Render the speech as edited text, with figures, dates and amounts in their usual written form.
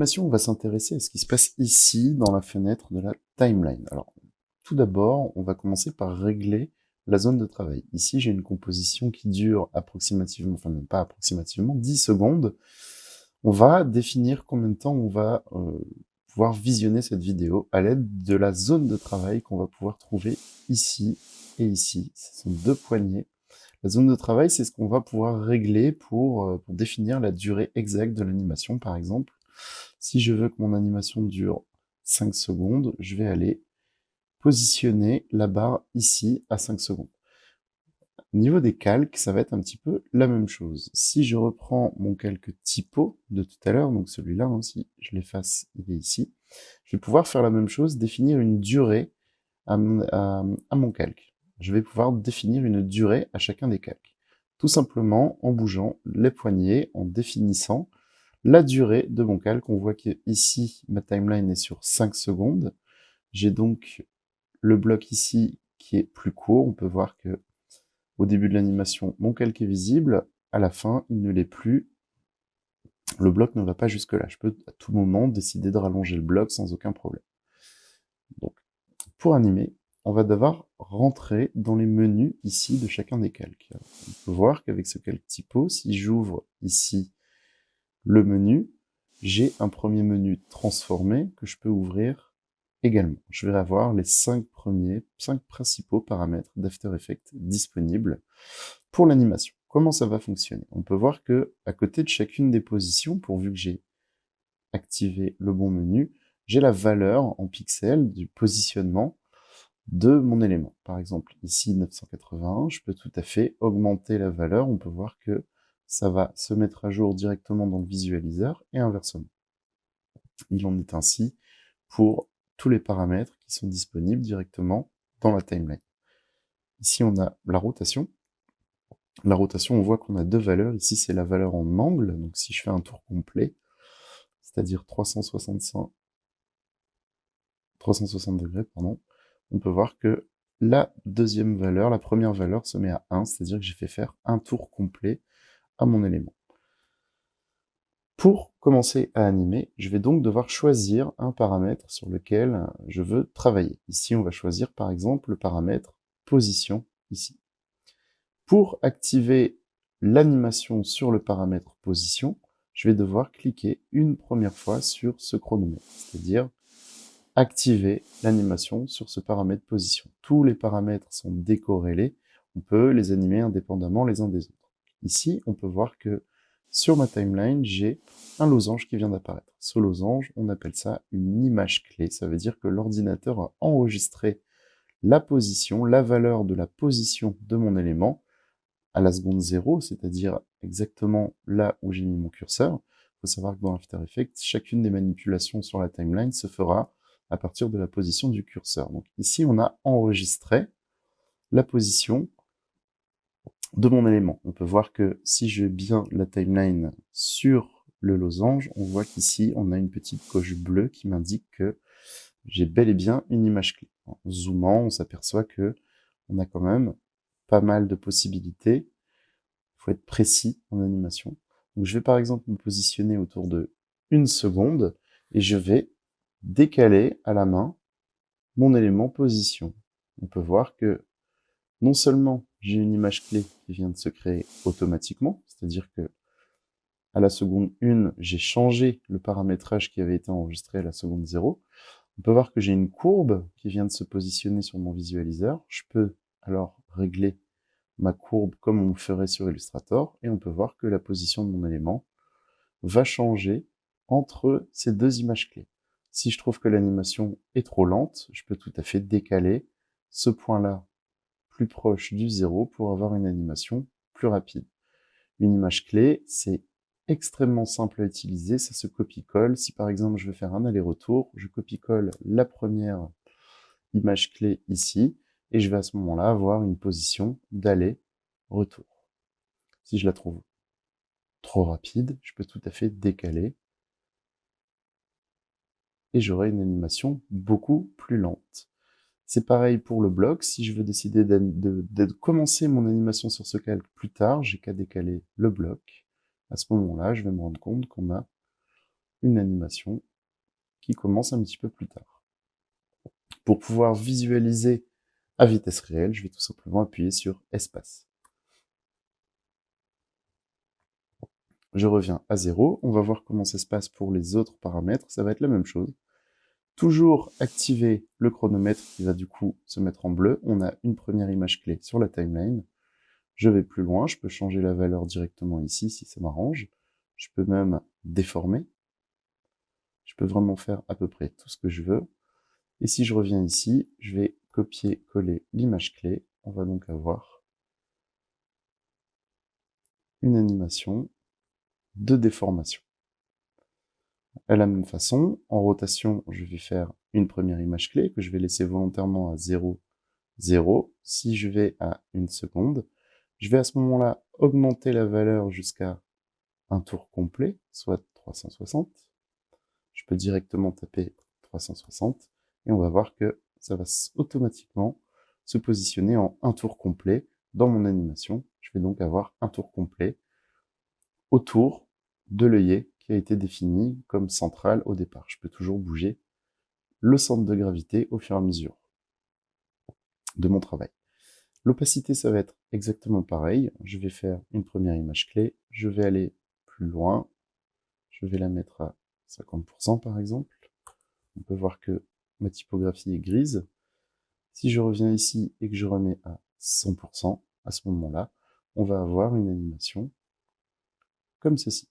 animation, on va s'intéresser à ce qui se passe ici, dans la fenêtre de la timeline. Alors, tout d'abord, on va commencer par régler la zone de travail. Ici, j'ai une composition qui dure approximativement, enfin même pas approximativement, 10 secondes. On va définir combien de temps on va pouvoir visionner cette vidéo à l'aide de la zone de travail qu'on va pouvoir trouver ici et ici. Ce sont deux poignées. La zone de travail, c'est ce qu'on va pouvoir régler pour définir la durée exacte de l'animation, par exemple. Si je veux que mon animation dure 5 secondes, je vais aller positionner la barre ici à 5 secondes. Au niveau des calques, ça va être un petit peu la même chose. Si je reprends mon calque typo de tout à l'heure, donc celui-là, hein, si je l'efface, il est ici, je vais pouvoir faire la même chose, définir une durée à mon calque. Je vais pouvoir définir une durée à chacun des calques. Tout simplement en bougeant les poignets, en définissant la durée de mon calque. On voit qu'ici, ma timeline est sur 5 secondes. J'ai donc le bloc ici qui est plus court. On peut voir que au début de l'animation, mon calque est visible. À la fin, il ne l'est plus. Le bloc ne va pas jusque-là. Je peux à tout moment décider de rallonger le bloc sans aucun problème. Donc, pour animer, on va devoir rentrer dans les menus ici de chacun des calques. Alors, on peut voir qu'avec ce calque typo, si j'ouvre ici le menu, j'ai un premier menu transformé que je peux ouvrir également. Je vais avoir les 5 principaux paramètres d'After Effects disponibles pour l'animation. Comment ça va fonctionner? On peut voir que à côté de chacune des positions, pourvu que j'ai activé le bon menu, j'ai la valeur en pixels du positionnement de mon élément. Par exemple, ici 981, je peux tout à fait augmenter la valeur. On peut voir que ça va se mettre à jour directement dans le visualiseur et inversement. Il en est ainsi pour tous les paramètres qui sont disponibles directement dans la timeline. Ici, on a la rotation. La rotation, on voit qu'on a deux valeurs. Ici, c'est la valeur en angle. Donc, si je fais un tour complet, c'est-à-dire 360 degrés, pardon, on peut voir que la deuxième valeur, la première valeur se met à 1, c'est-à-dire que j'ai fait faire un tour complet à mon élément. Pour commencer à animer, je vais donc devoir choisir un paramètre sur lequel je veux travailler. Ici, on va choisir par exemple le paramètre position, ici. Pour activer l'animation sur le paramètre position, je vais devoir cliquer une première fois sur ce chronomètre, c'est-à-dire activer l'animation sur ce paramètre position. Tous les paramètres sont décorrélés, on peut les animer indépendamment les uns des autres. Ici, on peut voir que sur ma timeline, j'ai un losange qui vient d'apparaître. Ce losange, on appelle ça une image clé. Ça veut dire que l'ordinateur a enregistré la position, la valeur de la position de mon élément à la seconde 0, c'est-à-dire exactement là où j'ai mis mon curseur. Il faut savoir que dans After Effects, chacune des manipulations sur la timeline se fera à partir de la position du curseur. Donc ici, on a enregistré la position de mon élément. On peut voir que si je mets bien la timeline sur le losange, on voit qu'ici, on a une petite coche bleue qui m'indique que j'ai bel et bien une image clé. En zoomant, on s'aperçoit que on a quand même pas mal de possibilités. Il faut être précis en animation. Donc je vais par exemple me positionner autour de 1 seconde et je vais décaler à la main mon élément position. On peut voir que non seulement j'ai une image clé qui vient de se créer automatiquement, c'est-à-dire que à la seconde 1, j'ai changé le paramétrage qui avait été enregistré à la seconde 0. On peut voir que j'ai une courbe qui vient de se positionner sur mon visualiseur. Je peux alors régler ma courbe comme on le ferait sur Illustrator, et on peut voir que la position de mon élément va changer entre ces deux images clés. Si je trouve que l'animation est trop lente, je peux tout à fait décaler ce point-là plus proche du 0 pour avoir une animation plus rapide. Une image clé, c'est extrêmement simple à utiliser, ça se copie-colle. Si par exemple je veux faire un aller-retour, je copie-colle la première image clé ici, et je vais à ce moment-là avoir une position d'aller-retour. Si je la trouve trop rapide, je peux tout à fait décaler, et j'aurai une animation beaucoup plus lente. C'est pareil pour le bloc, si je veux décider de commencer mon animation sur ce calque plus tard, j'ai qu'à décaler le bloc. À ce moment-là, je vais me rendre compte qu'on a une animation qui commence un petit peu plus tard. Pour pouvoir visualiser à vitesse réelle, je vais tout simplement appuyer sur Espace. Je reviens à 0. On va voir comment ça se passe pour les autres paramètres. Ça va être la même chose. Toujours activer le chronomètre qui va du coup se mettre en bleu. On a une première image clé sur la timeline. Je vais plus loin. Je peux changer la valeur directement ici si ça m'arrange. Je peux même déformer. Je peux vraiment faire à peu près tout ce que je veux. Et si je reviens ici, je vais copier-coller l'image clé. On va donc avoir une animation de déformation. À la même façon, en rotation, je vais faire une première image clé que je vais laisser volontairement à 0, 0. Si je vais à 1 seconde, je vais à ce moment-là augmenter la valeur jusqu'à un tour complet, soit 360. Je peux directement taper 360 et on va voir que ça va automatiquement se positionner en un tour complet dans mon animation. Je vais donc avoir un tour complet autour de l'œillet qui a été défini comme central au départ. Je peux toujours bouger le centre de gravité au fur et à mesure de mon travail. L'opacité, ça va être exactement pareil. Je vais faire une première image clé, je vais aller plus loin, je vais la mettre à 50% par exemple. On peut voir que ma typographie est grise. Si je reviens ici et que je remets à 100%, à ce moment-là, on va avoir une animation comme ceci.